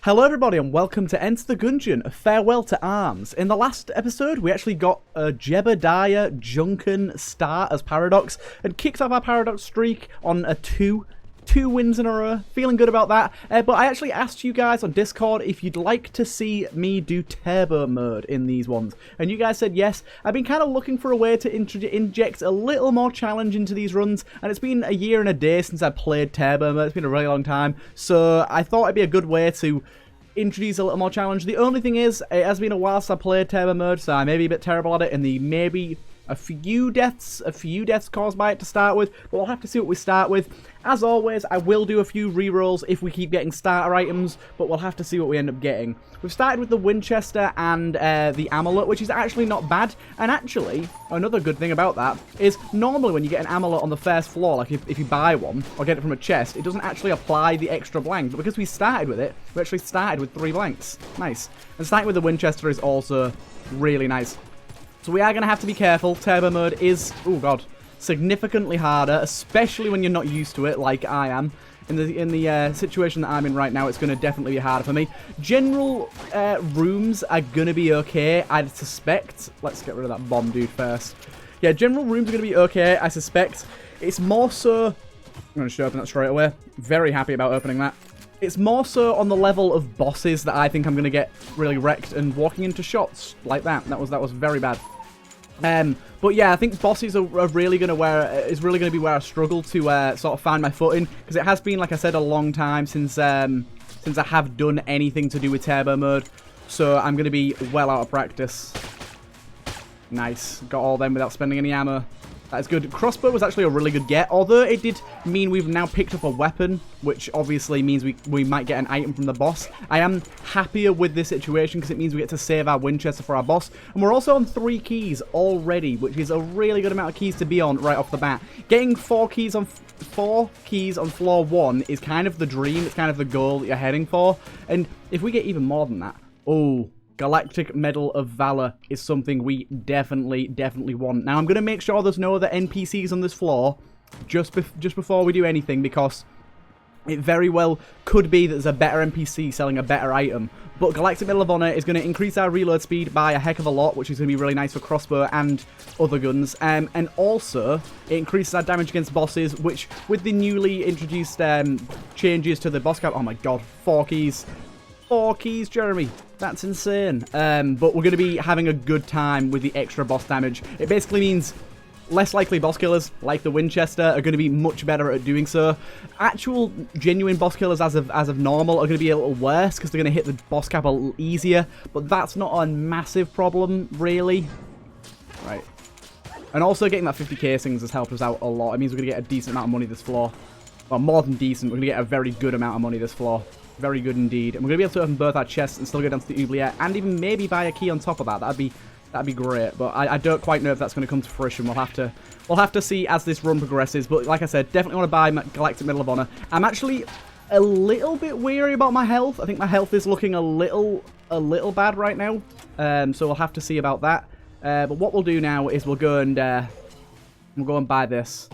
Hello everybody and welcome to Enter the Gungeon, a farewell to arms. In the last episode we actually got a Jebediah Junkin start as Paradox and kicked off our Paradox streak on a two wins in a row. Feeling good about that. But I actually asked you guys on Discord if you'd like to see me do turbo mode in these ones. And you guys said yes. I've been kind of looking for a way to inject a little more challenge into these runs. And it's been a year and a day since I played turbo mode. It's been a really long time. So I thought it'd be a good way to introduce a little more challenge. The only thing is, it has been a while since I played turbo mode. So I may be a bit terrible at it. And the maybe a few deaths caused by it to start with, but we'll have to see what we start with. As always, I will do a few rerolls if we keep getting starter items, but we'll have to see what we end up getting. We've started with the Winchester and the amulet, which is actually not bad, and actually, another good thing about that is normally when you get an amulet on the first floor, like if you buy one, or get it from a chest, it doesn't actually apply the extra blank, but because we started with it, we actually started with 3 blanks. Nice. And starting with the Winchester is also really nice. So we are going to have to be careful. Turbo mode is, oh god, significantly harder, especially when you're not used to it, like I am. In the situation that I'm in right now, it's going to definitely be harder for me. General rooms are going to be okay, I suspect. Let's get rid of that bomb dude first. Yeah, general rooms are going to be okay, I suspect. It's more so... I'm going to open that straight away. Very happy about opening that. It's more so on the level of bosses that I think I'm going to get really wrecked and walking into shots like that. That was very bad. But yeah, I think bosses are really going to be where I struggle to sort of find my footing, because it has been, like I said, a long time since I have done anything to do with turbo mode. So I'm going to be well out of practice. Nice. Got all them without spending any ammo. That's good. Crossbow was actually a really good get, although it did mean we've now picked up a weapon, which obviously means we might get an item from the boss. I am happier with this situation because it means we get to save our Winchester for our boss. And we're also on 3 keys already, which is a really good amount of keys to be on right off the bat. Getting 4 keys on floor 1 is kind of the dream. It's kind of the goal that you're heading for. And if we get even more than that, oh... Galactic Medal of Valor is something we definitely want. Now, I'm going to make sure there's no other NPCs on this floor just before we do anything, because it very well could be that there's a better NPC selling a better item. But Galactic Medal of Honor is going to increase our reload speed by a heck of a lot, which is going to be really nice for crossbow and other guns. And also, it increases our damage against bosses, which, with the newly introduced changes to the boss cap... Oh my god, 4 keys. 4 keys, Jeremy. That's insane. But we're going to be having a good time with the extra boss damage. It basically means less likely boss killers, like the Winchester, are going to be much better at doing so. Actual genuine boss killers as of normal are going to be a little worse because they're going to hit the boss cap a little easier. But that's not a massive problem, really. Right. And also getting that 50 casings has helped us out a lot. It means we're going to get a decent amount of money this floor. Well, more than decent. We're going to get a very good amount of money this floor. Very good indeed. And we're going to be able to open both our chests and still go down to the oubliette and even maybe buy a key on top of that. That'd be great. But I don't quite know if that's going to come to fruition. We'll have to see as this run progresses. But like I said, definitely want to buy Galactic Medal of Honor. I'm actually a little bit weary about my health. I think my health is looking a little bad right now. So we'll have to see about that. But what we'll do now is we'll go and buy this,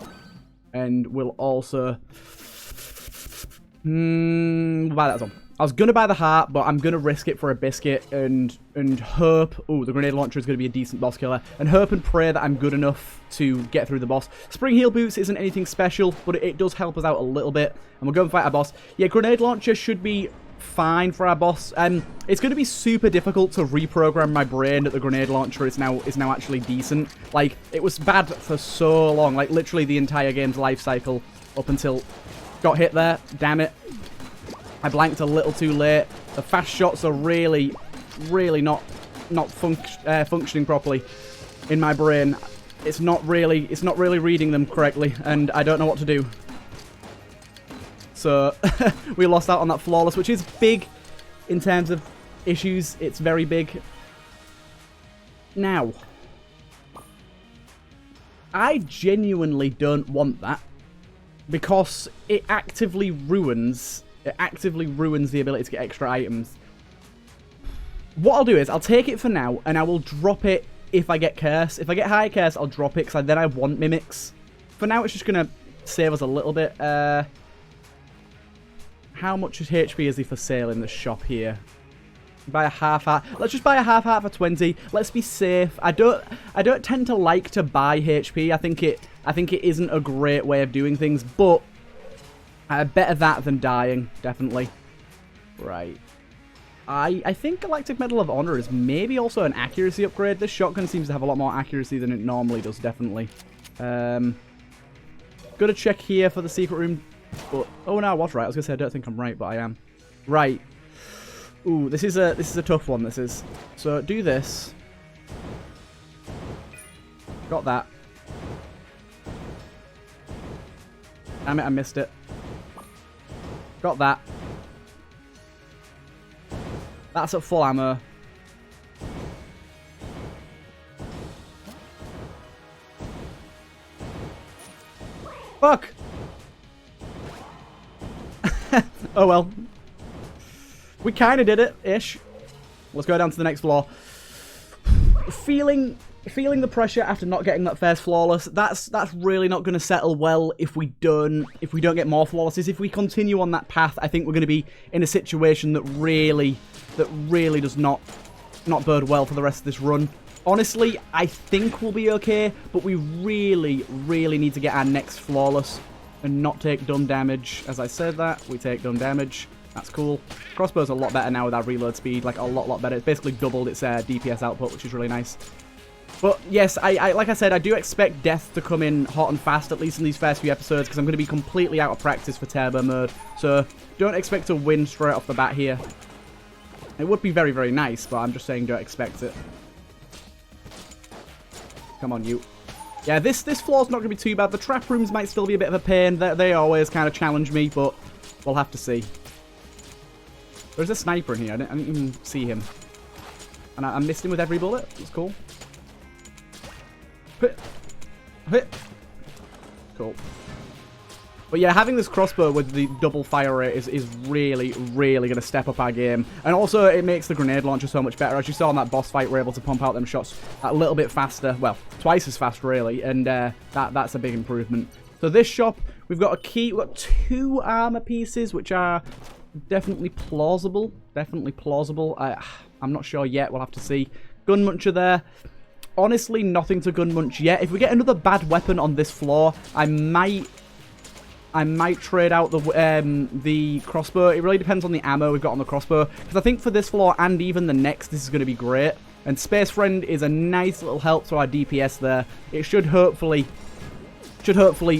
and we'll also. We'll buy that as well. I was going to buy the heart, but I'm going to risk it for a biscuit and hope... Oh, the grenade launcher is going to be a decent boss killer. And hope and pray that I'm good enough to get through the boss. Spring heal boots isn't anything special, but it does help us out a little bit. And we'll go and fight our boss. Yeah, grenade launcher should be fine for our boss. It's going to be super difficult to reprogram my brain that the grenade launcher is now actually decent. Like, it was bad for so long. Like, literally the entire game's life cycle up until... Got hit there. Damn it. I blanked a little too late. The fast shots are really not functioning properly in my brain. It's not really reading them correctly, and I don't know what to do. So we lost out on that flawless, which is big in terms of issues. It's very big. Now, I genuinely don't want that. Because it actively ruins the ability to get extra items. What I'll do is, I'll take it for now, and I will drop it if I get curse. If I get high curse, I'll drop it, because then I want mimics. For now, it's just going to save us a little bit. How much HP is he for sale in the shop here? Buy a half heart. Let's just buy a half heart for 20. Let's be safe. I don't tend to like to buy HP. I think it isn't a great way of doing things, but better that than dying, definitely. Right. I think Galactic Medal of Honor is maybe also an accuracy upgrade. This shotgun seems to have a lot more accuracy than it normally does, definitely. Gotta check here for the secret room. But, oh no, I was right. I was gonna say I don't think I'm right, but I am. Right. Ooh, this is a tough one, this is. So, do this. Got that. Damn it, I missed it. Got that. That's at full ammo. Fuck! Oh well. We kind of did it, ish. Let's go down to the next floor. Feeling the pressure after not getting that first flawless. That's really not going to settle well if we don't get more flawlesses. If we continue on that path, I think we're going to be in a situation that really does not bode well for the rest of this run. Honestly, I think we'll be okay, but we really need to get our next flawless and not take dumb damage. As I said that, we take dumb damage. That's cool. Crossbow's a lot better now with our reload speed, like a lot better. It's basically doubled its DPS output, which is really nice. But yes, I like I said, I do expect death to come in hot and fast, at least in these first few episodes, because I'm going to be completely out of practice for turbo mode. So don't expect to win straight off the bat here. It would be very nice, but I'm just saying don't expect it. Come on, you. Yeah, this floor's not going to be too bad. The trap rooms might still be a bit of a pain. They always kind of challenge me, but we'll have to see. There's a sniper in here. I didn't even see him. And I missed him with every bullet. It's cool. Cool. But yeah, having this crossbow with the double fire rate is really going to step up our game. And also, it makes the grenade launcher so much better. As you saw in that boss fight, we're able to pump out them shots a little bit faster. Well, twice as fast, really. And that's a big improvement. So this shop, we've got a key. We've got 2 armor pieces, which are definitely plausible. Definitely plausible. I'm not sure yet. We'll have to see. Gun muncher there. Honestly, nothing to gun munch yet. If we get another bad weapon on this floor, I might trade out the crossbow. It really depends on the ammo we've got on the crossbow. Because I think for this floor and even the next, this is going to be great. And Space Friend is a nice little help to our DPS there. It should hopefully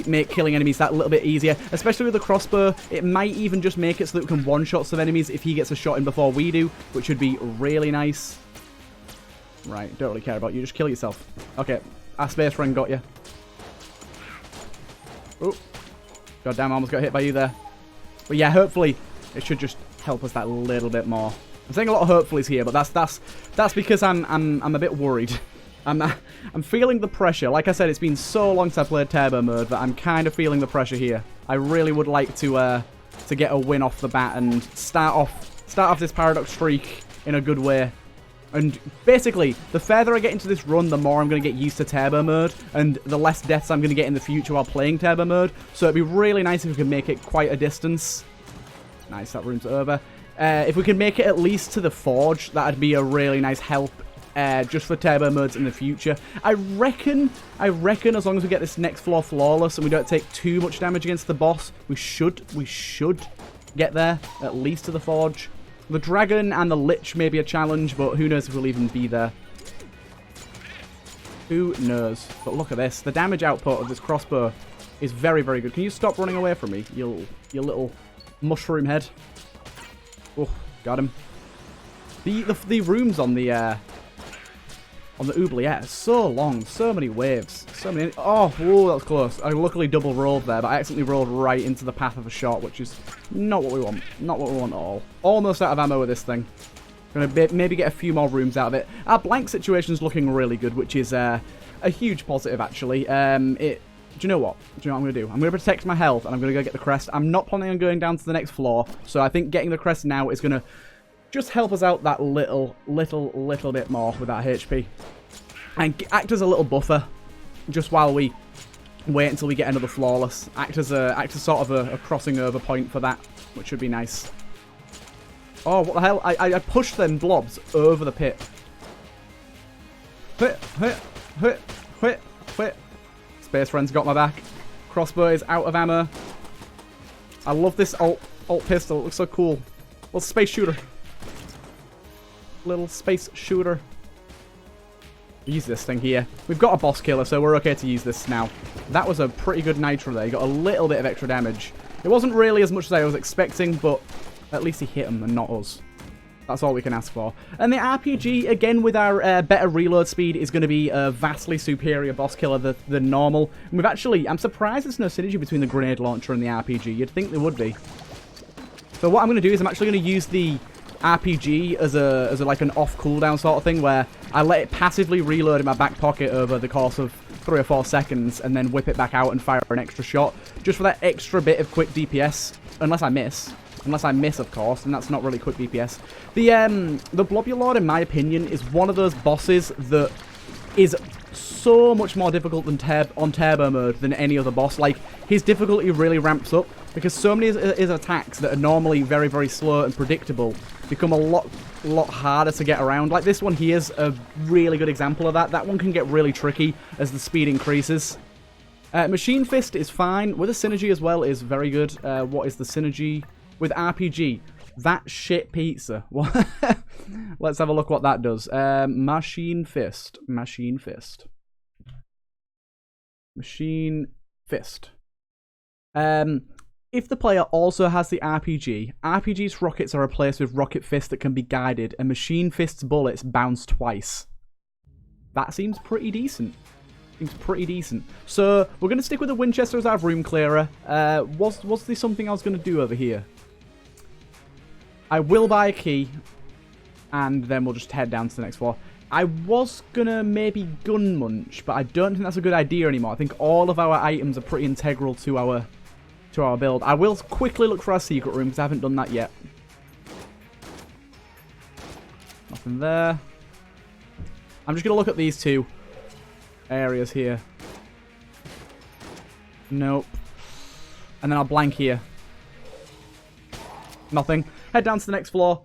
make killing enemies that little bit easier. Especially with the crossbow, it might even just make it so that we can one-shot some enemies if he gets a shot in before we do, which would be really nice. Right, don't really care about you. Just kill yourself. Okay, our Space Friend got you. Oh. Goddamn, I almost got hit by you there. But yeah, hopefully it should just help us that little bit more. I'm saying a lot of hopefullys here, but that's because I'm a bit worried. I'm feeling the pressure. Like I said, it's been so long since I played turbo mode that I'm kind of feeling the pressure here. I really would like to get a win off the bat and start off this paradox streak in a good way. And basically, the further I get into this run, the more I'm going to get used to turbo mode, and the less deaths I'm going to get in the future while playing turbo mode. So it'd be really nice if we could make it quite a distance. Nice, that room's over. If we could make it at least to the forge, that'd be a really nice help, just for turbo modes in the future. I reckon as long as we get this next floor flawless and we don't take too much damage against the boss, we should get there, at least to the forge. The dragon and the lich may be a challenge, but who knows if we'll even be there. Who knows? But look at this. The damage output of this crossbow is very good. Can you stop running away from me, you little mushroom head? Oh, got him. The rooms on the oubliette, so long, so many waves, so many. Oh, whoa, that was close. I luckily double rolled there, but I accidentally rolled right into the path of a shot, which is not what we want. Not what we want at all. Almost out of ammo with this thing. Gonna maybe get a few more rooms out of it. Our blank situation's looking really good, which is a huge positive, actually. Do you know what? Do you know what I'm going to do? I'm going to protect my health, and I'm going to go get the crest. I'm not planning on going down to the next floor, so I think getting the crest now is going to just help us out that little bit more with our HP. And act as a little buffer, just while we wait until we get another flawless. Act as sort of a crossing over point for that. which should be nice. Oh, what the hell? I pushed them blobs over the pit. Space Friend's got my back. Crossbow is out of ammo. I love this alt pistol. It looks so cool. Little space shooter. Little space shooter. Use this thing here. We've got a boss killer, so we're okay to use this now. That was a pretty good nitro there. He got a little bit of extra damage. It wasn't really as much as I was expecting, but at least he hit him and not us. That's all we can ask for. And the RPG, again, with our better reload speed, is going to be a vastly superior boss killer than normal. And we've actually... I'm surprised there's no synergy between the grenade launcher and the RPG. You'd think there would be. So what I'm going to do is I'm actually going to use the RPG as like an off cooldown sort of thing, where I let it passively reload in my back pocket over the course of 3 or 4 seconds, and then whip it back out and fire an extra shot, just for that extra bit of quick DPS, unless I miss. Unless I miss, of course, and that's not really quick DPS. The Blobulord, in my opinion, is one of those bosses that is so much more difficult than on turbo mode than any other boss. Like, his difficulty really ramps up, because so many of his attacks that are normally very, very slow and predictable become a lot harder to get around. Like, this one here is a really good example of that. That one can get really tricky as the speed increases. Machine Fist is fine. With a synergy as well is very good. What is the synergy with RPG? That shit pizza. Let's have a look what that does. Machine Fist. Machine Fist. Machine Fist. If the player also has the RPG, RPG's rockets are replaced with Rocket Fist that can be guided, and Machine Fist's bullets bounce twice. That seems pretty decent. Seems pretty decent. So, we're going to stick with the Winchester as our room clearer. Was there something I was going to do over here? I will buy a key, and then we'll just head down to the next floor. I was going to maybe gun munch, but I don't think that's a good idea anymore. I think all of our items are pretty integral to our build. I will quickly look for our secret room, because I haven't done that yet. Nothing there. I'm just going to look at these two areas here. Nope. And then I'll blank here. Nothing. Head down to the next floor.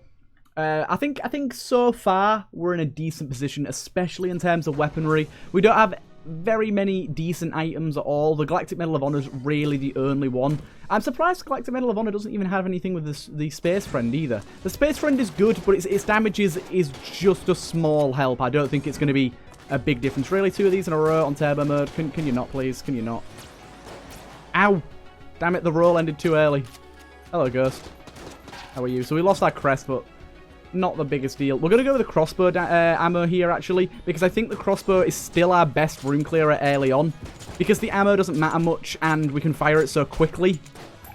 I think so far we're in a decent position, especially in terms of weaponry. We don't have very many decent items at all. The Galactic Medal of Honor is really the only one. I'm surprised the Galactic Medal of Honor doesn't even have anything with the Space Friend either. The Space Friend is good, but its damage is just a small help. I don't think it's going to be a big difference. Really, 2 of these in a row on turbo mode. Can you not, please? Can you not? Ow! Damn it, the roll ended too early. Hello, Ghost. How are you? So we lost our crest, but not the biggest deal. We're going to go with the crossbow ammo here, actually, because I think the crossbow is still our best room clearer early on. Because the ammo doesn't matter much, and we can fire it so quickly.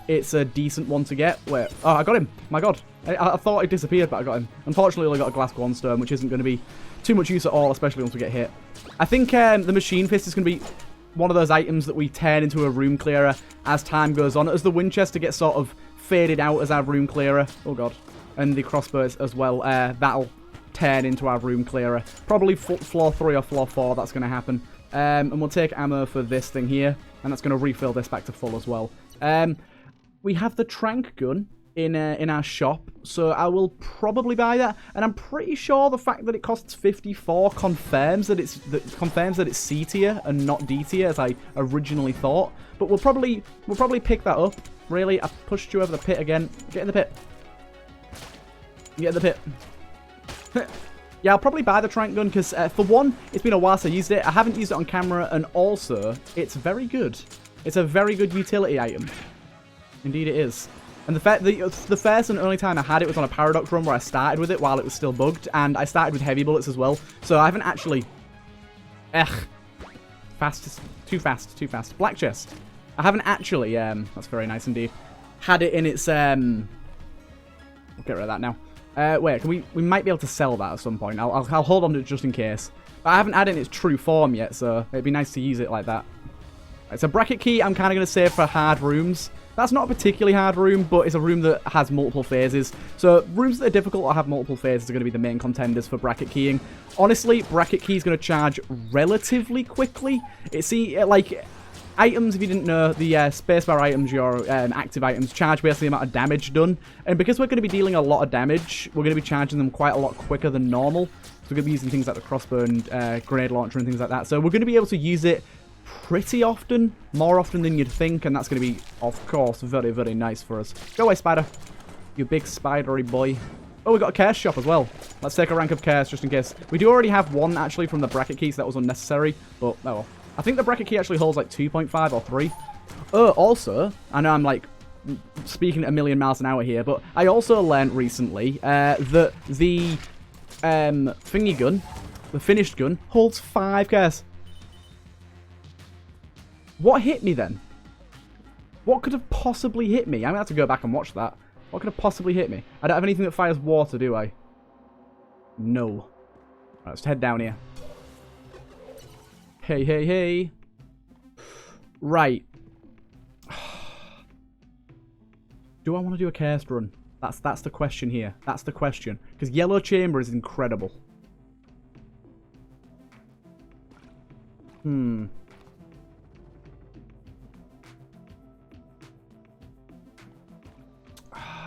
It's a decent one to get. Wait. Oh, I got him. My god. I thought he disappeared, but I got him. Unfortunately, I only got a glass Guanstone, which isn't going to be too much use at all, especially once we get hit. I think the Machine Fist is going to be one of those items that we turn into a room clearer as time goes on. As the Winchester gets sort of faded out as our room clearer. Oh god. And the crossbows as well. That'll turn into our room clearer. Probably floor 3 or floor 4 that's going to happen. And we'll take ammo for this thing here. And that's going to refill this back to full as well. We have the Trank gun in our shop. So I will probably buy that. And I'm pretty sure the fact that it costs 54 confirms that it's C tier and not D tier as I originally thought. But we'll probably pick that up. Really, I pushed you over the pit again. Get in the pit. Get in the pit. Yeah, I'll probably buy the Trank gun because, for one, it's been a while since I used it. I haven't used it on camera, and also, it's very good. It's a very good utility item. Indeed it is. And the first and only time I had it was on a Paradox run where I started with it while it was still bugged, and I started with heavy bullets as well. So I haven't actually... Too fast. Black chest. I haven't actually, that's very nice indeed, had it in its, we'll get rid of that now. Wait, we might be able to sell that at some point. I'll hold on to it just in case. But I haven't had it in its true form yet, so it'd be nice to use it like that. Right, so bracket key, I'm kind of going to save for hard rooms. That's not a particularly hard room, but it's a room that has multiple phases. So rooms that are difficult or have multiple phases are going to be the main contenders for bracket keying. Honestly, bracket key is going to charge relatively quickly. items, if you didn't know, the spacebar items, your active items, charge basically the amount of damage done. And because we're going to be dealing a lot of damage, we're going to be charging them quite a lot quicker than normal. So we're going to be using things like the crossbow and grenade launcher and things like that. So we're going to be able to use it pretty often, more often than you'd think. And that's going to be, of course, very, very nice for us. Go away, spider. You big spidery boy. Oh, we got a curse shop as well. Let's take a rank of curse just in case. We do already have one, actually, from the bracket key, so that was unnecessary. But, oh well. I think the bracket key actually holds like 2.5 or 3. Oh, also, I know I'm like speaking at a million miles an hour here, but I also learned recently that the thingy gun, the finished gun, holds 5 curse. What hit me then? What could have possibly hit me? I'm going to have to go back and watch that. What could have possibly hit me? I don't have anything that fires water, do I? No. Right, let's head down here. Hey, hey, hey. Right. Do I want to do a cast run? That's the question here. That's the question. Because Yellow Chamber is incredible.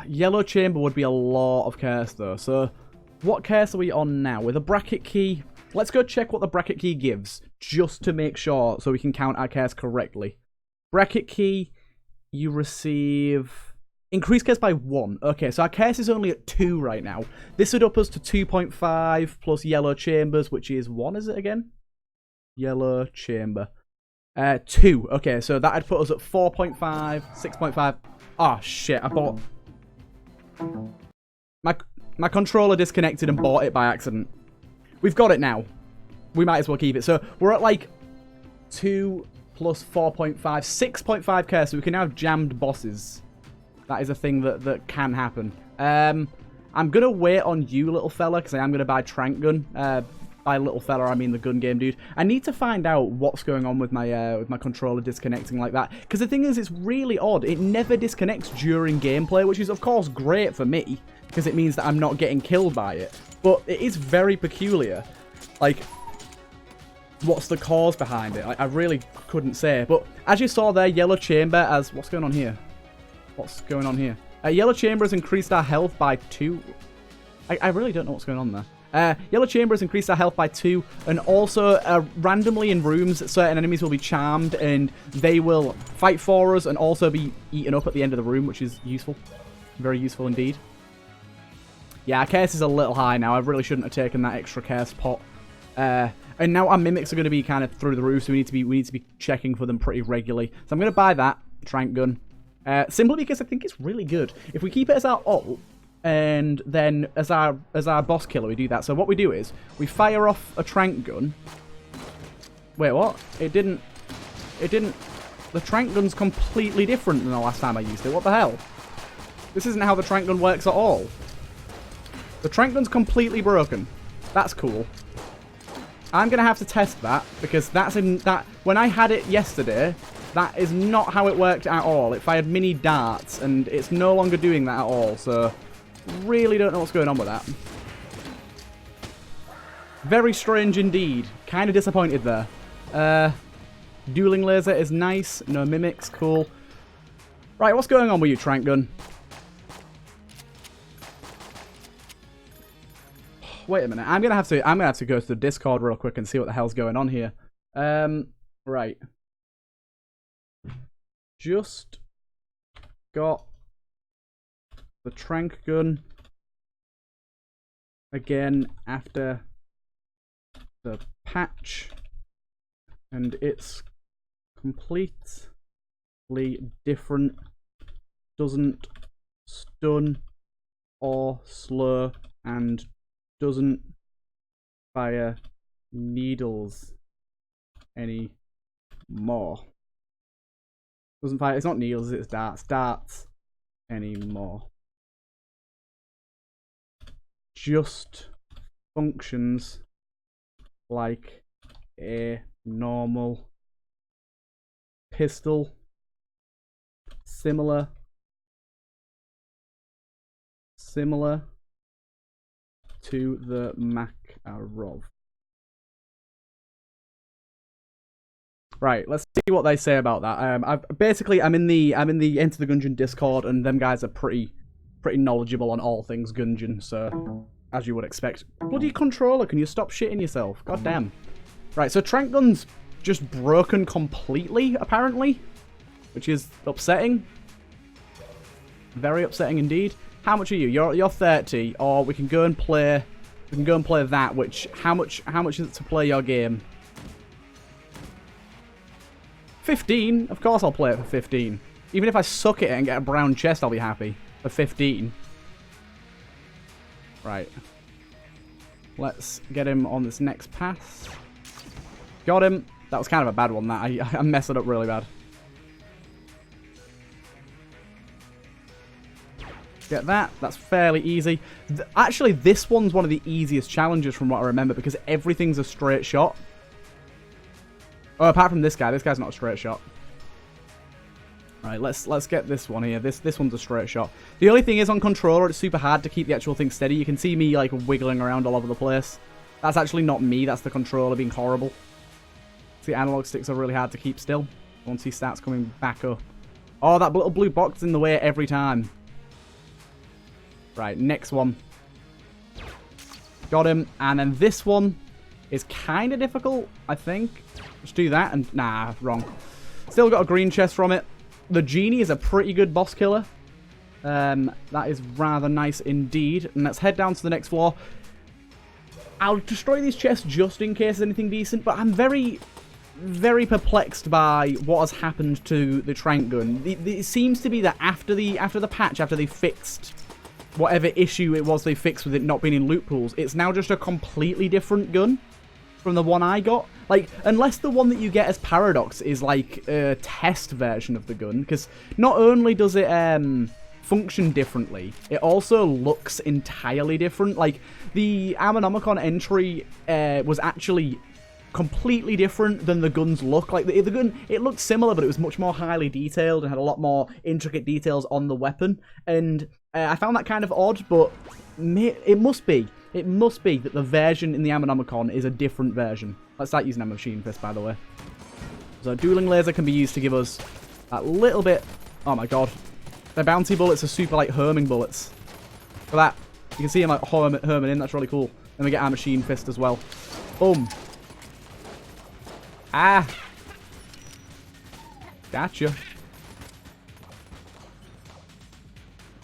Yellow Chamber would be a lot of curse though. So, what curse are we on now? With a bracket key, let's go check what the bracket key gives, just to make sure, so we can count our curse correctly. Bracket key, you receive increased curse by 1. Okay, so our curse is only at 2 right now. This would up us to 2.5 plus Yellow Chambers, which is 1, is it again? Yellow Chamber. 2. Okay, so that'd put us at 4.5, 6.5. Oh, shit, I bought... My controller disconnected and bought it by accident. We've got it now. We might as well keep it. So we're at like 2 plus 4.5, 6.5 curse. So we can now have jammed bosses. That is a thing that can happen. I'm going to wait on you, little fella, because I am going to buy Trank Gun. By little fella, I mean the gun game dude. I need to find out what's going on with my controller disconnecting like that. Because the thing is, it's really odd. It never disconnects during gameplay, which is, of course, great for me. Because it means that I'm not getting killed by it. But it is very peculiar. Like, what's the cause behind it? I really couldn't say. But as you saw there, Yellow Chamber as... What's going on here? What's going on here? Yellow Chamber has increased our health by 2. I really don't know what's going on there. Yellow Chamber has increased our health by 2, and also randomly in rooms, certain enemies will be charmed, and they will fight for us, and also be eaten up at the end of the room, which is useful. Very useful indeed. Yeah, our curse is a little high now. I really shouldn't have taken that extra curse pot. And now our mimics are going to be kind of through the roof, so we need to be checking for them pretty regularly. So I'm going to buy that Trank Gun, simply because I think it's really good. If we keep it as our ult, and then as our boss killer, we do that. So what we do is we fire off a Trank Gun. Wait, what? It didn't. The Trank Gun's completely different than the last time I used it. What the hell? This isn't how the Trank Gun works at all. The Trank Gun's completely broken. That's cool. I'm gonna have to test that because when I had it yesterday, that is not how it worked at all. It fired mini darts, and it's no longer doing that at all. So. Really don't know what's going on with that. Very strange indeed. Kind of disappointed there. Dueling laser is nice. No mimics. Cool. Right, what's going on with you, Trank Gun? Wait a minute. I'm gonna have to go to the Discord real quick and see what the hell's going on here. Right. Just got the Trank Gun again after the patch, and it's completely different. Doesn't stun or slow, and doesn't fire needles anymore. Doesn't fire. It's not needles. It's darts. Darts anymore. Just functions like a normal pistol, similar to the Makarov. Right, let's see what they say about that. I'm in the Enter the Gungeon Discord, and them guys are pretty knowledgeable on all things Gungeon, so as you would expect. Bloody controller, can you stop shitting yourself? God damn. Right, so Trank Gun's just broken completely, apparently, which is upsetting. Very upsetting indeed. How much are you? You're 30, or we can go and play that. Which how much is it to play your game? 15? Of course I'll play it for 15. Even if I suck at it and get a brown chest, I'll be happy. For 15. Right. Let's get him on this next pass. Got him. That was kind of a bad one, that. I messed it up really bad. Get that. That's fairly easy. Actually, this one's one of the easiest challenges from what I remember, because everything's a straight shot. Oh, apart from this guy. This guy's not a straight shot. Right, let's get this one here. This one's a straight shot. The only thing is, on controller, it's super hard to keep the actual thing steady. You can see me, like, wiggling around all over the place. That's actually not me. That's the controller being horrible. See, analog sticks are really hard to keep still once he starts coming back up. Oh, that little blue box is in the way every time. Right, next one. Got him. And then this one is kind of difficult, I think. Just do that and... Nah, wrong. Still got a green chest from it. The genie is a pretty good boss killer. That is rather nice indeed. And let's head down to the next floor. I'll destroy these chests just in case there's anything decent, but I'm very perplexed by what has happened to the Trank Gun. It seems to be that after the patch, after they fixed whatever issue it was they fixed with it not being in loot pools, it's now just a completely different gun from the one I got. Like, unless the one that you get as Paradox is like a test version of the gun, because not only does it function differently, it also looks entirely different. Like, the Ammonomicon entry was actually completely different than the gun's look. Like, the gun, it looked similar, but it was much more highly detailed and had a lot more intricate details on the weapon. And I found that kind of odd, but it must be that the version in the Ammonomicon is a different version. Let's start using a machine fist, by the way. So dueling laser can be used to give us that little bit... Oh my god. The bouncy bullets are super like homing bullets. For that, you can see him like homing in. That's really cool. Then we get our machine fist as well. Boom. Ah. Gotcha.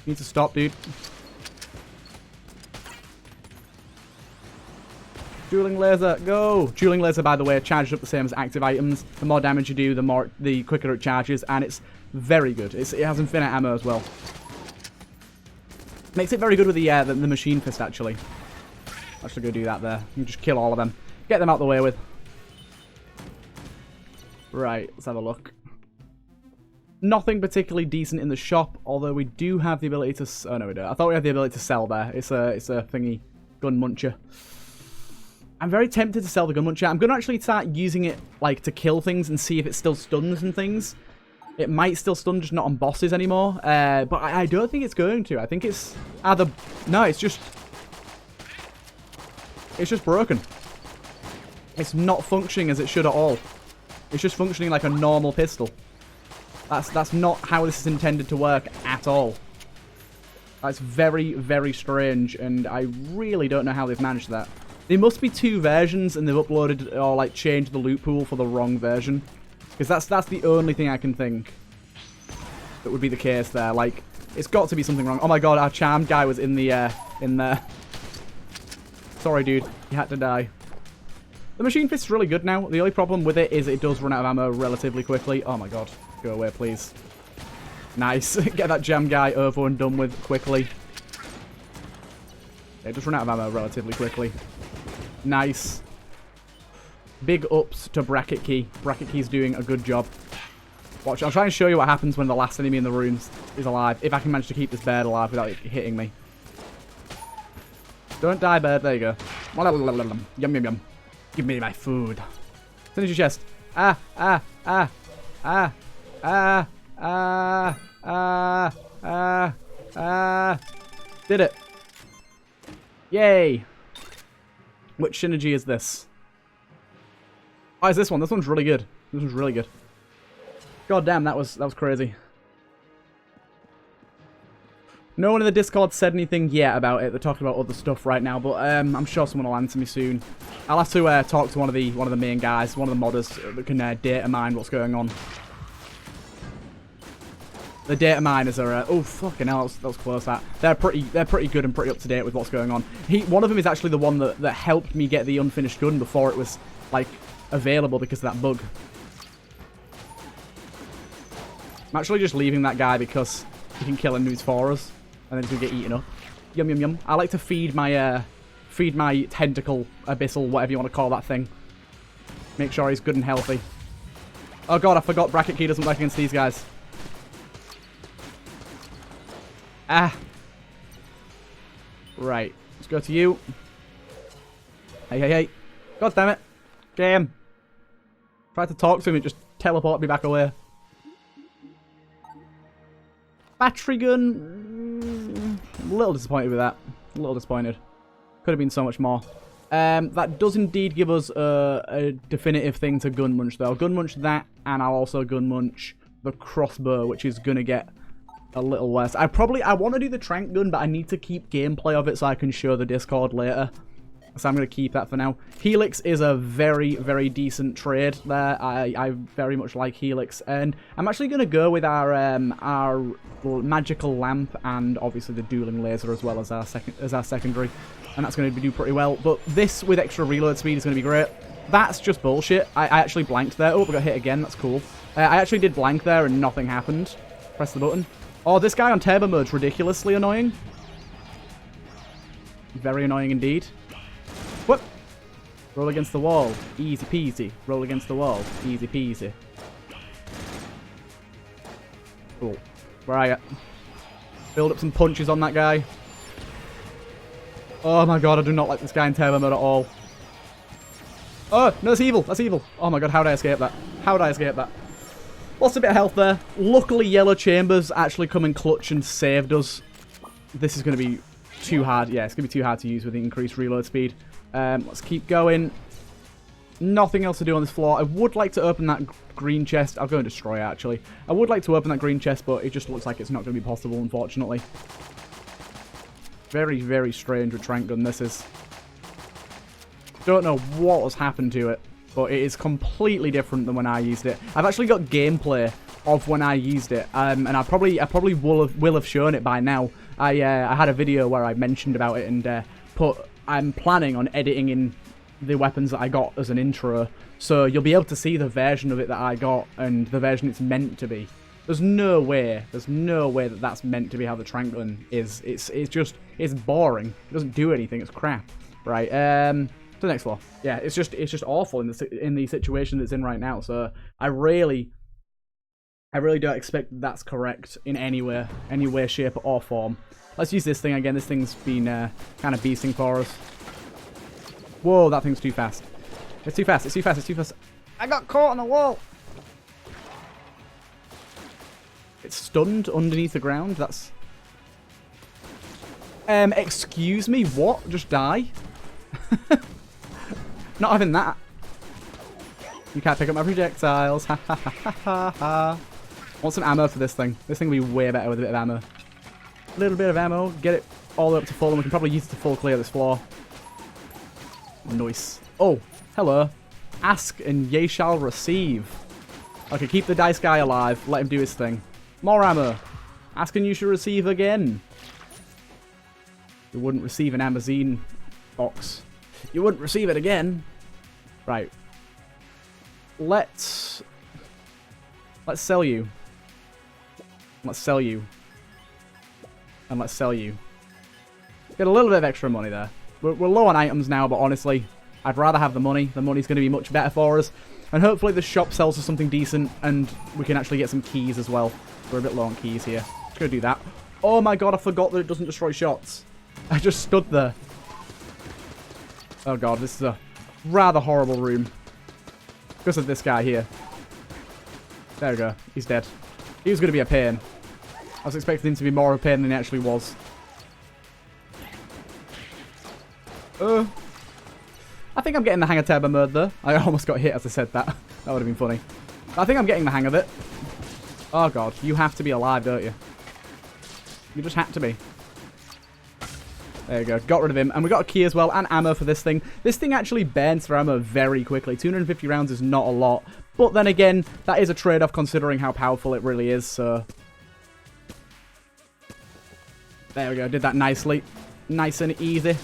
Need to stop, dude. Dueling laser, go! Dueling laser, by the way, charges up the same as active items. The more damage you do, the quicker it charges, and it's very good. It has infinite ammo as well. Makes it very good with the machine fist, actually. Actually, go do that there. You can just kill all of them. Get them out the way with. Right, let's have a look. Nothing particularly decent in the shop, although we do have the ability to... Oh, no, we don't. I thought we had the ability to sell there. It's a thingy gun muncher. I'm very tempted to sell the gun muncher. I'm going to actually start using it, like, to kill things and see if it still stuns and things. It might still stun, just not on bosses anymore. But I don't think it's going to. I think it's either... No, it's just broken. It's not functioning as it should at all. It's just functioning like a normal pistol. That's not how this is intended to work at all. That's very, very strange, and I really don't know how they've managed that. There must be two versions, and they've uploaded or like changed the loot pool for the wrong version. Because that's the only thing I can think that would be the case there. Like, it's got to be something wrong. Oh my god, our charmed guy was in there. Sorry, dude. You had to die. The machine fist's really good now. The only problem with it is it does run out of ammo relatively quickly. Oh my god. Go away, please. Nice. Get that jam guy over and done with quickly. It does run out of ammo relatively quickly. Nice. Big ups to Bracket Key. Bracket Key's doing a good job. Watch, I'll try and show you what happens when the last enemy in the room is alive. If I can manage to keep this bird alive without it hitting me. Don't die, bird. There you go. Yum, yum, yum. Give me my food. Finish your chest. Ah, ah, ah, ah, ah, ah, ah, ah, ah. Did it. Yay. Which synergy is this? Oh, it's this one. This one's really good. This was really good. God damn, that was crazy. No one in the Discord said anything yet about it. They're talking about other stuff right now, but I'm sure someone will answer me soon. I'll have to talk to one of the main guys, one of the modders that can data mine what's going on. The data miners are oh fucking hell, that was close. They're pretty good and pretty up to date with what's going on. One of them is actually the one that helped me get the unfinished gun before it was like available because of that bug. I'm actually just leaving that guy because he can kill enemies for us, and then he's gonna get eaten up. Yum yum yum. I like to feed my tentacle abyssal, whatever you want to call that thing. Make sure he's good and healthy. Oh god, I forgot bracket key doesn't work against these guys. Ah. Right. Let's go to you. Hey, hey, hey. God damn it. Game. Tried to talk to him, it just teleported me back away. Battery gun. A little disappointed with that. A little disappointed. Could have been so much more. That does indeed give us a definitive thing to gun munch, though. Gun munch that, and I'll also gun munch the crossbow, which is going to get a little worse. I want to do the trank gun, but I need to keep gameplay of it so I can show the Discord later. So I'm going to keep that for now. Helix is a very, very decent trade there. I very much like Helix. And I'm actually going to go with our magical lamp and obviously the dueling laser as well as our secondary. And that's going to do pretty well. But this with extra reload speed is going to be great. That's just bullshit. I actually blanked there. Oh, we got hit again. That's cool. I actually did blank there and nothing happened. Press the button. Oh, this guy on turbo mode's ridiculously annoying. Very annoying indeed. Whoop! Roll against the wall. Easy peasy. Roll against the wall. Easy peasy. Cool. Where are you? Build up some punches on that guy. Oh my god, I do not like this guy in turbo mode at all. Oh, no, that's evil. That's evil. Oh my god, how did I escape that? How did I escape that? Lost a bit of health there. Luckily, Yellow Chambers actually come in clutch and saved us. This is going to be too hard. Yeah, it's going to be too hard to use with the increased reload speed. Let's keep going. Nothing else to do on this floor. I would like to open that green chest. I'll go and destroy it, actually. I would like to open that green chest, but it just looks like it's not going to be possible, unfortunately. Very, very strange with Trank Gun, this is. Don't know what has happened to it, but it is completely different than when I used it. I've actually got gameplay of when I used it, and I probably will have shown it by now. I had a video where I mentioned about it and I'm planning on editing in the weapons that I got as an intro, so you'll be able to see the version of it that I got and the version it's meant to be. There's no way that that's meant to be how the Trank Gun is. It's boring. It doesn't do anything. It's crap. Right. To the next floor. Yeah, it's just awful in the situation that's in right now. So I really don't expect that's correct in any way, shape, or form. Let's use this thing again. This thing's been kind of beasting for us. Whoa, that thing's too fast. It's too fast. It's too fast. It's too fast. I got caught on the wall. It's stunned underneath the ground. That's. Excuse me. What? Just die? Not having that. You can't pick up my projectiles. Ha ha ha ha ha ha. Want some ammo for this thing. This thing will be way better with a bit of ammo. A little bit of ammo. Get it all the way up to full, and we can probably use it to full clear this floor. Nice. Oh, hello. Ask and ye shall receive. Okay, keep the dice guy alive. Let him do his thing. More ammo. Ask and you shall receive again. You wouldn't receive an Amazine box. You wouldn't receive it again. Right. Let's sell you. Let's sell you. And let's sell you. Get a little bit of extra money there. We're low on items now, but honestly, I'd rather have the money. The money's going to be much better for us. And hopefully the shop sells us something decent, and we can actually get some keys as well. We're a bit low on keys here. Just going to do that. Oh my god, I forgot that it doesn't destroy shots. I just stood there. Oh god, this is a rather horrible room. Because of this guy here. There we go. He's dead. He was going to be a pain. I was expecting him to be more of a pain than he actually was. I think I'm getting the hang of turbo mode though. I almost got hit as I said that. That would have been funny. I think I'm getting the hang of it. Oh, God. You have to be alive, don't you? You just have to be. There you go. Got rid of him. And we got a key as well and ammo for this thing. This thing actually burns for ammo very quickly. 250 rounds is not a lot. But then again, that is a trade-off considering how powerful it really is, so... There we go. Did that nicely. Nice and easy.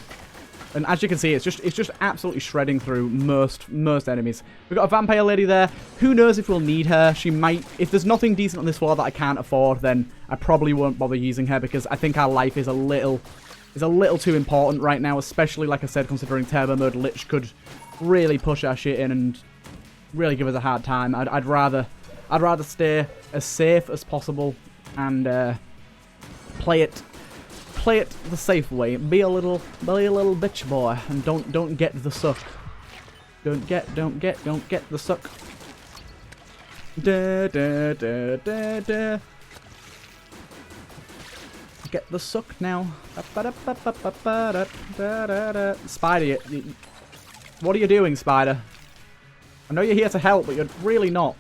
And as you can see, it's just absolutely shredding through most enemies. We've got a vampire lady there. Who knows if we'll need her? She might... If there's nothing decent on this floor that I can't afford, then I probably won't bother using her because I think our life is a little too important right now, especially, like I said, considering Turbo Mode Lich could really push our shit in and really give us a hard time. I'd rather stay as safe as possible and play it the safe way. Be a little bitch boy and don't get the suck. Don't get the suck. Get the suck now. Spider, what are you doing, Spider? I know you're here to help, but you're really not.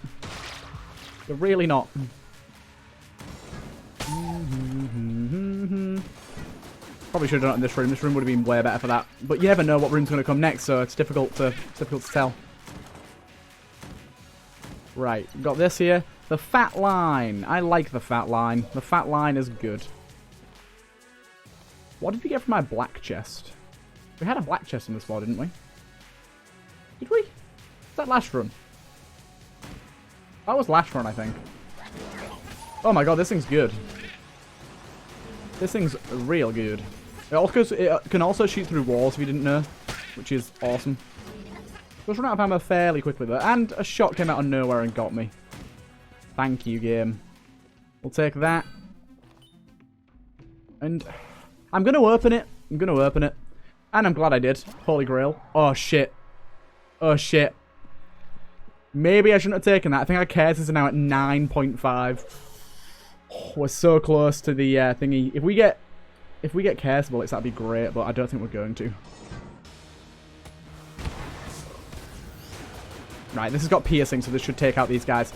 You're really not. Probably should have done it in this room. This room would have been way better for that. But you never know what room's going to come next, so it's difficult to tell. Right, got this here. The fat line. I like the fat line. The fat line is good. What did we get from my black chest? We had a black chest in this floor, didn't we? Did we? Was that last run? That was last run, I think. Oh my god, this thing's good. This thing's real good. It can also shoot through walls if you didn't know, which is awesome. Just run out of ammo fairly quickly though, and a shot came out of nowhere and got me. Thank you, game. We'll take that. And I'm going to open it. And I'm glad I did. Holy Grail. Oh, shit. Oh, shit. Maybe I shouldn't have taken that. I think our cares is now at 9.5. Oh, we're so close to the thingy. If we get cares bullets, that'd be great, but I don't think we're going to. Right, this has got piercing, so this should take out these guys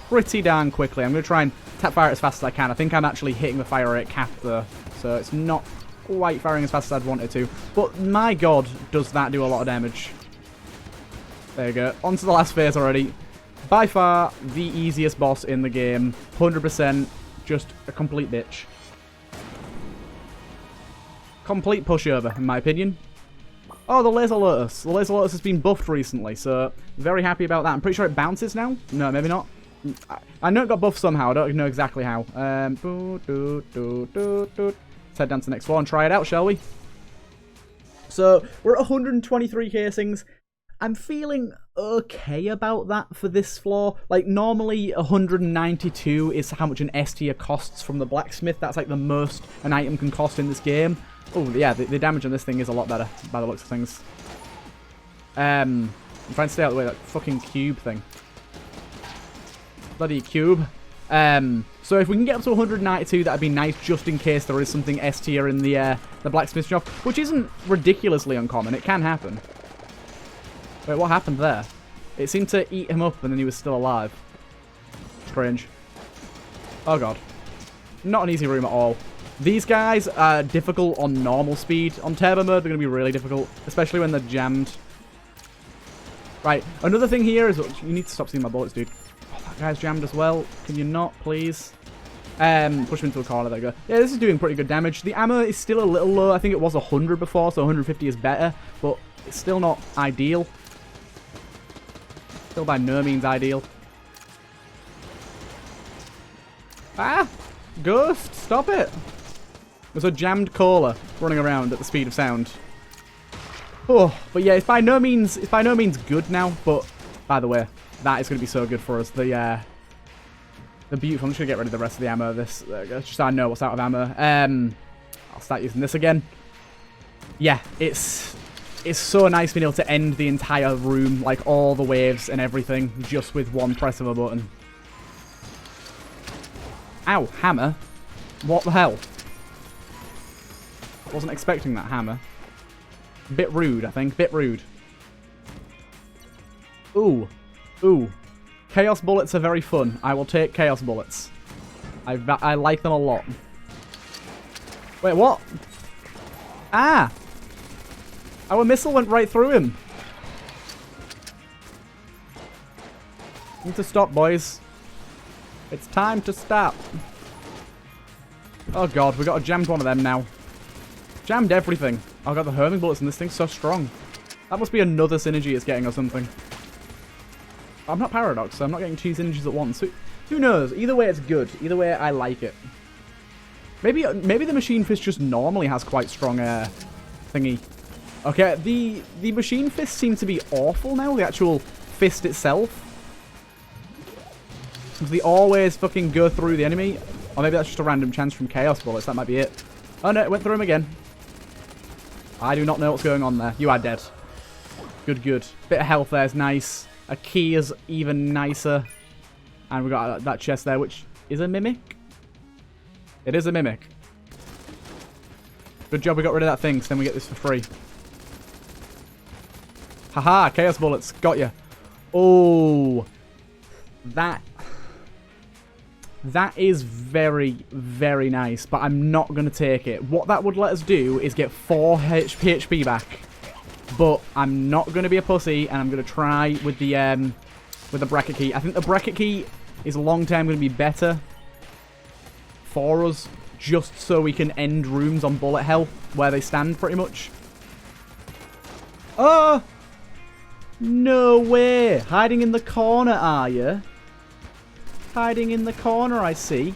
pretty darn quickly. I'm going to try and tap fire it as fast as I can. I think I'm actually hitting the fire rate cap though, so it's not quite firing as fast as I'd want it to. But my god, does that do a lot of damage. There you go. On to the last phase already. By far, the easiest boss in the game. 100%. Just a complete bitch. Complete pushover, in my opinion. Oh, the Laser Lotus. The Laser Lotus has been buffed recently, so very happy about that. I'm pretty sure it bounces now. No, maybe not. I know it got buffed somehow. I don't know exactly how. Let's head down to the next floor and try it out, shall we? So, we're at 123 casings. I'm feeling okay about that for this floor. Like, normally 192 is how much an S tier costs from the blacksmith. That's like the most an item can cost in this game. Oh, yeah, the damage on this thing is a lot better by the looks of things. I'm trying to stay out of the way of that fucking cube thing. Bloody cube. So if we can get up to 192, that'd be nice, just in case there is something S tier in the blacksmith shop, which isn't ridiculously uncommon. It can happen. Wait, what happened there? It seemed to eat him up and then he was still alive. Strange. Oh god. Not an easy room at all. These guys are difficult on normal speed. On turbo mode, they're going to be really difficult, especially when they're jammed. Right, another thing here is... You need to stop seeing my bullets, dude. Oh, that guy's jammed as well. Can you not, please? Push him into a corner. There you go. Yeah, this is doing pretty good damage. The ammo is still a little low. I think it was 100 before, so 150 is better. But it's still not ideal. Still by no means ideal. Ah! Ghost! Stop it! There's a jammed caller running around at the speed of sound. Oh, but yeah, it's by no means good now. But by the way, that is going to be so good for us. The beautiful. I'm just gonna get rid of the rest of the ammo. This just so I know what's out of ammo. I'll start using this again. Yeah, it's so nice being able to end the entire room, like all the waves and everything, just with one press of a button. Ow, hammer. What the hell? Wasn't expecting that hammer. Bit rude, I think. Bit rude. Ooh. Ooh. Chaos bullets are very fun. I will take chaos bullets. I like them a lot. Wait, what? Ah! Our missile went right through him. Need to stop, boys. It's time to stop. Oh god, we got a jammed one of them now. Jammed everything. Oh god, the homing bullets in this thing's so strong. That must be another synergy it's getting or something. I'm not Paradox, so I'm not getting two synergies at once. Who knows? Either way, it's good. Either way, I like it. Maybe the Machine Fist just normally has quite strong thingy. Okay, the Machine Fist seems to be awful now, the actual fist itself. Because they always fucking go through the enemy. Or maybe that's just a random chance from Chaos Bullets, that might be it. Oh no, it went through him again. I do not know what's going on there. You are dead. Good, good. Bit of health there is nice. A key is even nicer. And we got that chest there, which is a mimic. It is a mimic. Good job we got rid of that thing, so then we get this for free. Haha, chaos bullets. Got you. Oh. That is very, very nice, but I'm not going to take it. What that would let us do is get 4 HP back. But I'm not going to be a pussy, and I'm going to try with the bracket key. I think the bracket key is long term going to be better for us, just so we can end rooms on bullet hell where they stand pretty much. Oh! No way! Hiding in the corner, are you? Hiding in the corner, I see.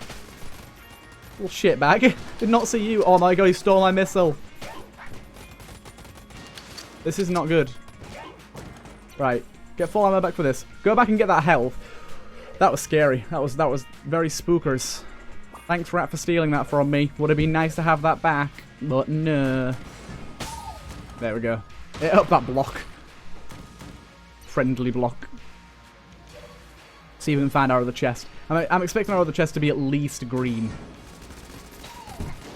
Little shitbag. Did not see you. Oh my god, he stole my missile. This is not good. Right. Get full ammo back for this. Go back and get that health. That was scary. That was very spookers. Thanks, Rat, for stealing that from me. Would have been nice to have that back. But no. There we go. Hit up that block. Friendly block. See if we can find our other chest. I'm expecting our other chest to be at least green.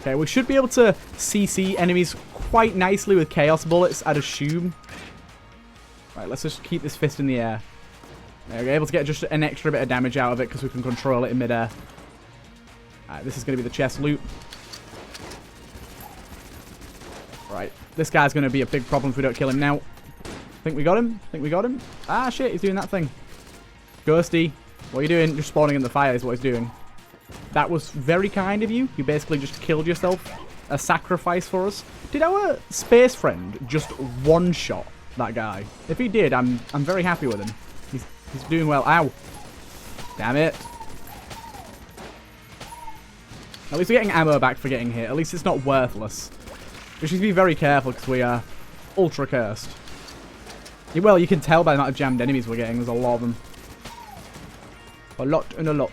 Okay, we should be able to CC enemies quite nicely with chaos bullets, I'd assume. Right, let's just keep this fist in the air. There, we're able to get just an extra bit of damage out of it because we can control it in midair. Alright, this is going to be the chest loot. Right, this guy's going to be a big problem if we don't kill him now. Think we got him? Think we got him? Ah, shit, he's doing that thing. Ghosty, what are you doing? Just spawning in the fire is what he's doing. That was very kind of you. You basically just killed yourself. A sacrifice for us. Did our space friend just one-shot that guy? If he did, I'm very happy with him. He's doing well. Ow. Damn it. At least we're getting ammo back for getting hit. At least it's not worthless. We should be very careful because we are ultra cursed. Well, you can tell by the amount of jammed enemies we're getting. There's a lot of them. A lot and a lot.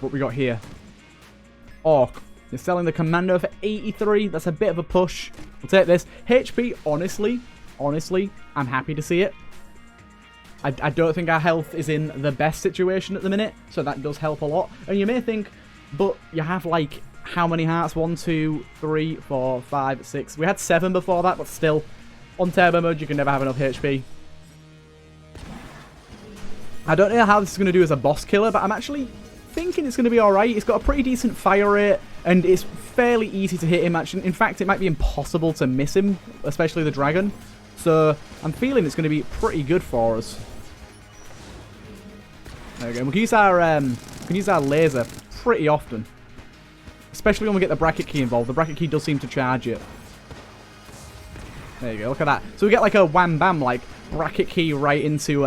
What we got here? Orc. You're selling the Commando for 83. That's a bit of a push. We'll take this. HP, honestly, I'm happy to see it. I don't think our health is in the best situation at the minute, so that does help a lot. And you may think, but you have like, how many hearts? 1, 2, 3, 4, 5, 6. We had 7 before that, but still, on turbo mode, you can never have enough HP. I don't know how this is going to do as a boss killer, but I'm actually thinking it's going to be alright. It's got a pretty decent fire rate, and it's fairly easy to hit him. Actually, in fact, it might be impossible to miss him, especially the dragon. So I'm feeling it's going to be pretty good for us. There we go. We can use our laser pretty often, especially when we get the bracket key involved. The bracket key does seem to charge it. There you go. Look at that. So we get like a wham bam, like bracket key right into.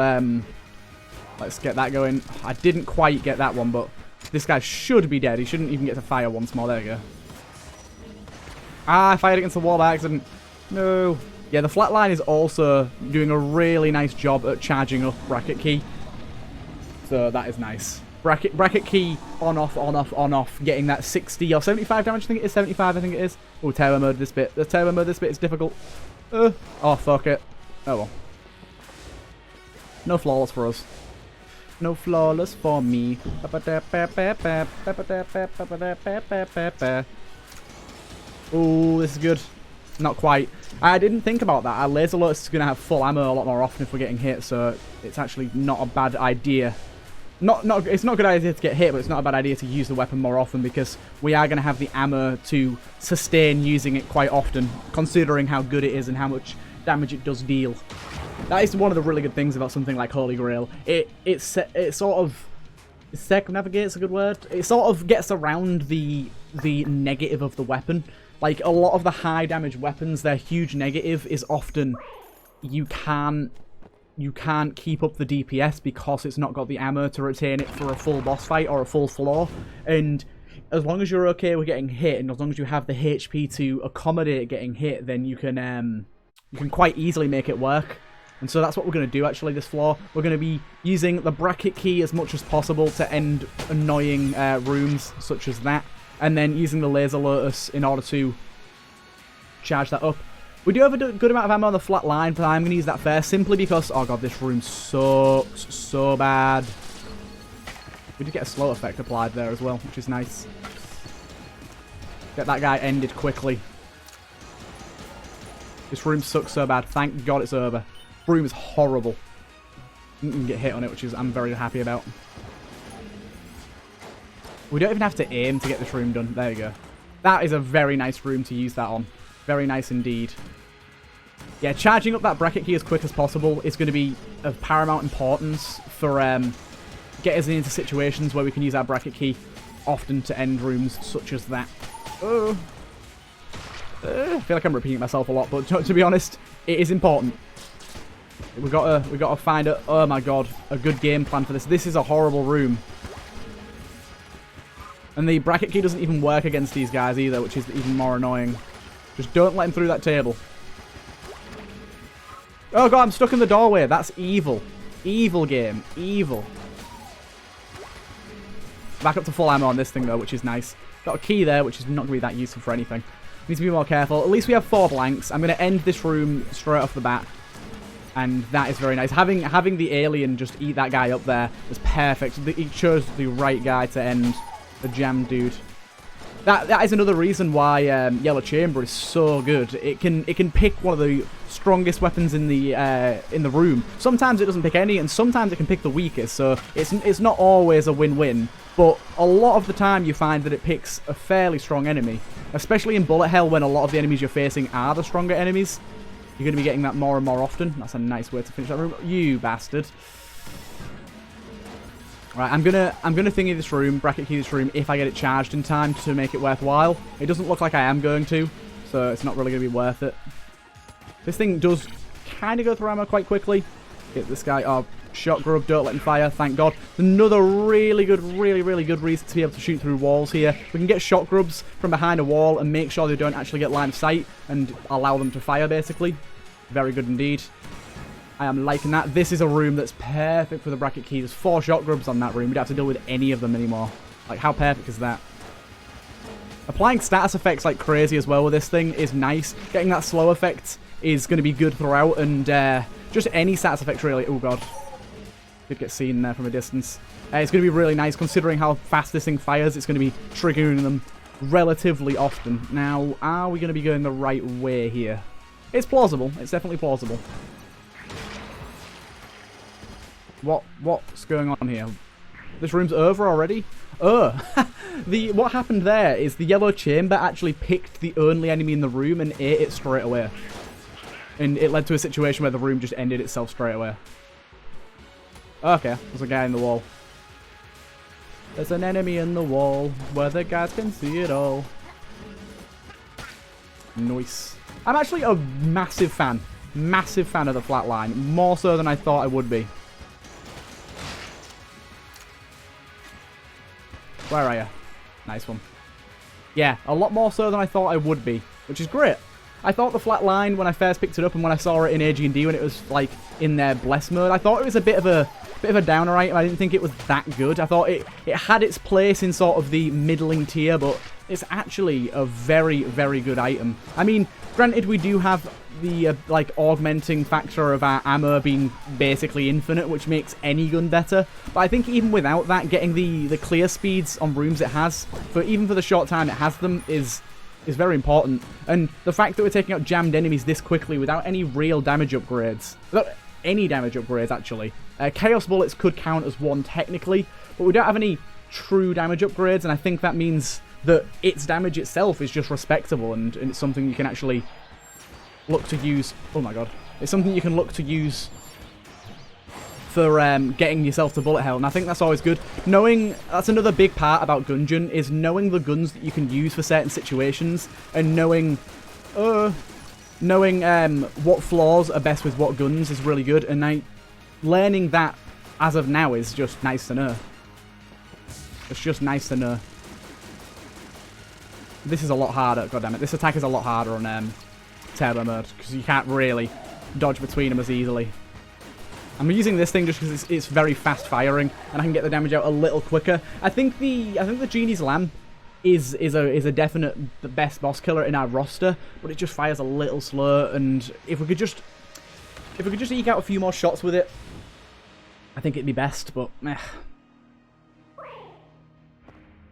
Let's get that going. I didn't quite get that one, but this guy should be dead. He shouldn't even get to fire once more. There we go. Ah, I fired against the wall by accident. No. Yeah, the flatline is also doing a really nice job at charging up bracket key. So that is nice. Bracket key on off, on off, on off. Getting that 60 or 75 damage. I think it is 75. I think it is. Oh, turbo mode this bit. The turbo mode this bit is difficult. Oh, fuck it. Oh well. No flawless for us. No flawless for me. Oh, this is good. Not quite. I didn't think about that. Our Laser Lotus is going to have full ammo a lot more often if we're getting hit, so it's actually not a bad idea. It's not a good idea to get hit, but it's not a bad idea to use the weapon more often because we are going to have the ammo to sustain using it quite often, considering how good it is and how much damage it does deal. That is one of the really good things about something like Holy Grail. It sort of circumnavigates, a good word. It sort of gets around the negative of the weapon. Like a lot of the high damage weapons, their huge negative is often you can't keep up the DPS because it's not got the ammo to retain it for a full boss fight or a full floor. And as long as you're okay with getting hit, and as long as you have the HP to accommodate getting hit, then you can quite easily make it work. And so that's what we're going to do actually this floor. We're going to be using the bracket key as much as possible to end annoying rooms such as that. And then using the Laser Lotus in order to charge that up. We do have a good amount of ammo on the flat line, but I'm going to use that first simply because, oh god, this room sucks so bad. We did get a slow effect applied there as well, which is nice. Get that guy ended quickly. This room sucks so bad. Thank god it's over. Room is horrible. You can get hit on it, which is I'm very happy about. We don't even have to aim to get this room done. There you go. That is a very nice room to use that on. Very nice indeed. Yeah, charging up that bracket key as quick as possible is going to be of paramount importance for get us into situations where we can use our bracket key often to end rooms such as that. Oh. I feel like I'm repeating myself a lot, but to be honest, it is important. We gotta find a, oh my god, a good game plan for this. This is a horrible room. And the bracket key doesn't even work against these guys either, which is even more annoying. Just don't let him through that table. Oh god, I'm stuck in the doorway. That's evil. Evil game. Evil. Back up to full ammo on this thing though, which is nice. Got a key there, which is not going to be that useful for anything. Need to be more careful. At least we have 4 blanks. I'm going to end this room straight off the bat. And that is very nice. Having the alien just eat that guy up there is perfect. He chose the right guy to end the jam dude. That is another reason why Yellow Chamber is so good. It can pick one of the strongest weapons in the room. Sometimes it doesn't pick any, and sometimes it can pick the weakest. So it's not always a win-win. But a lot of the time you find that it picks a fairly strong enemy, especially in bullet hell when a lot of the enemies you're facing are the stronger enemies. You're going to be getting that more and more often. That's a nice way to finish that room. You bastard. Right, I'm gonna thingy this room, bracket key this room, if I get it charged in time to make it worthwhile. It doesn't look like I am going to, so it's not really going to be worth it. This thing does kind of go through ammo quite quickly. Get this guy. Oh, shot grub, don't let him fire, thank god. Another really good reason to be able to shoot through walls here. We can get shot grubs from behind a wall and make sure they don't actually get line of sight and allow them to fire, basically. Very good indeed. I am liking that. This is a room that's perfect for the bracket key. There's 4 shot grubs on that room. We don't have to deal with any of them anymore. Like, how perfect is that? Applying status effects like crazy as well with this thing is nice. Getting that slow effect is going to be good throughout, and just any status effects really. Oh god. Did get seen there from a distance. It's going to be really nice considering how fast this thing fires. It's going to be triggering them relatively often. Now, are we going to be going the right way here? It's plausible. It's definitely plausible. What's going on here? This room's over already? What happened there is the Yellow Chamber actually picked the only enemy in the room and ate it straight away. And it led to a situation where the room just ended itself straight away. Okay, there's a guy in the wall. There's an enemy in the wall where the guys can see it all. Nice. I'm actually a massive fan of the flat line. More so than I thought I would be. Where are you? Nice one. Yeah, a lot more so than I thought I would be, which is great. I thought the flat line when I first picked it up and when I saw it in AG&D when it was like in their bless mode, I thought it was a bit of a downer item. I didn't think it was that good. I thought it had its place in sort of the middling tier, but it's actually a very, very good item. I mean, granted, we do have the like augmenting factor of our ammo being basically infinite, which makes any gun better. But I think even without that, getting the clear speeds on rooms it has, even for the short time it has them, is is very important. And the fact that we're taking out jammed enemies this quickly without any real damage upgrades, without any damage upgrades actually. Chaos Bullets could count as one technically, but we don't have any true damage upgrades, and I think that means that its damage itself is just respectable, and it's something you can actually look to use. Oh my god. It's something you can look to use for getting yourself to bullet hell, and I think that's always good. That's another big part about Gungeon, is knowing the guns that you can use for certain situations, and knowing what flaws are best with what guns is really good, and learning that as of now is just nice to know. It's just nice to know. This is a lot harder, goddammit. This attack is a lot harder on Turbo Mode, because you can't really dodge between them as easily. I'm using this thing just because it's very fast firing, and I can get the damage out a little quicker. I think the Genie's Lamp is a definite the best boss killer in our roster, but it just fires a little slow, and if we could just eke out a few more shots with it, I think it'd be best, but meh.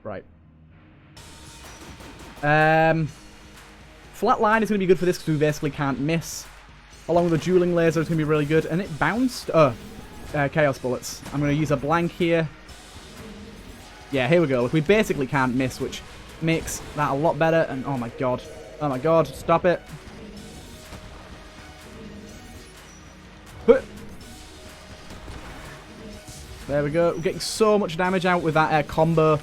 Right. Flatline is going to be good for this because we basically can't miss. Along with the dueling laser, it's going to be really good. And it bounced. Chaos Bullets. I'm going to use a blank here. Yeah, here we go. Look, we basically can't miss, which makes that a lot better. And oh my god. Oh my god. Stop it. There we go. We're getting so much damage out with that combo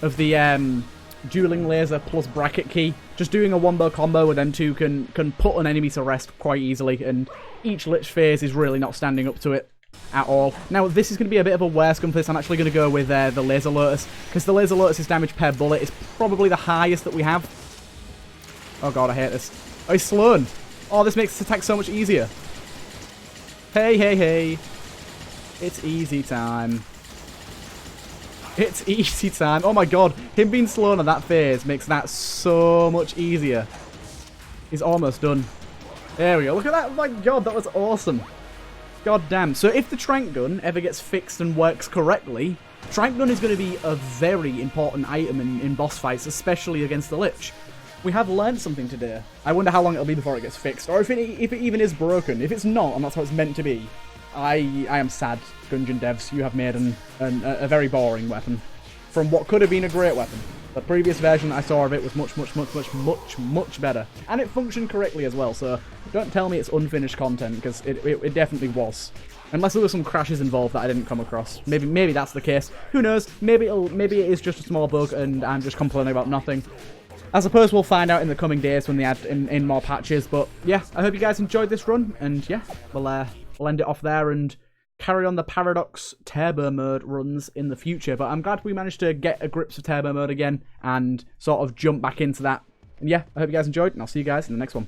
of the dueling laser plus bracket key. Just doing a wombo combo with them two can put an enemy to rest quite easily, and each Lich phase is really not standing up to it at all. Now, this is going to be a bit of a worse gun for this. I'm actually going to go with the Laser Lotus, because the Laser Lotus's damage per bullet is probably the highest that we have. Oh god, I hate this. Oh, he's slowing. Oh, this makes this attack so much easier. Hey, hey, hey. It's easy time. It's easy time. Oh my god, him being slowed on that phase makes that so much easier. He's almost done. There we go. Look at that. Oh my god, that was awesome. God damn. So if the Trank Gun ever gets fixed and works correctly, Trank Gun is going to be a very important item in boss fights, especially against the Lich. We have learned something today. I wonder how long it'll be before it gets fixed, or if it even is broken. If it's not, and that's how it's meant to be, I am sad, Gungeon devs. You have made a very boring weapon from what could have been a great weapon. The previous version I saw of it was much better, and it functioned correctly as well. So don't tell me it's unfinished content, because it definitely was. Unless there were some crashes involved that I didn't come across. Maybe that's the case. Who knows? Maybe it is just a small bug, and I'm just complaining about nothing. I suppose we'll find out in the coming days when they add in more patches. But yeah, I hope you guys enjoyed this run, and yeah, we'll end it off there and carry on the Paradox Turbo Mode runs in the future. But I'm glad we managed to get a grips of Turbo Mode again and sort of jump back into that. And yeah, I hope you guys enjoyed, and I'll see you guys in the next one.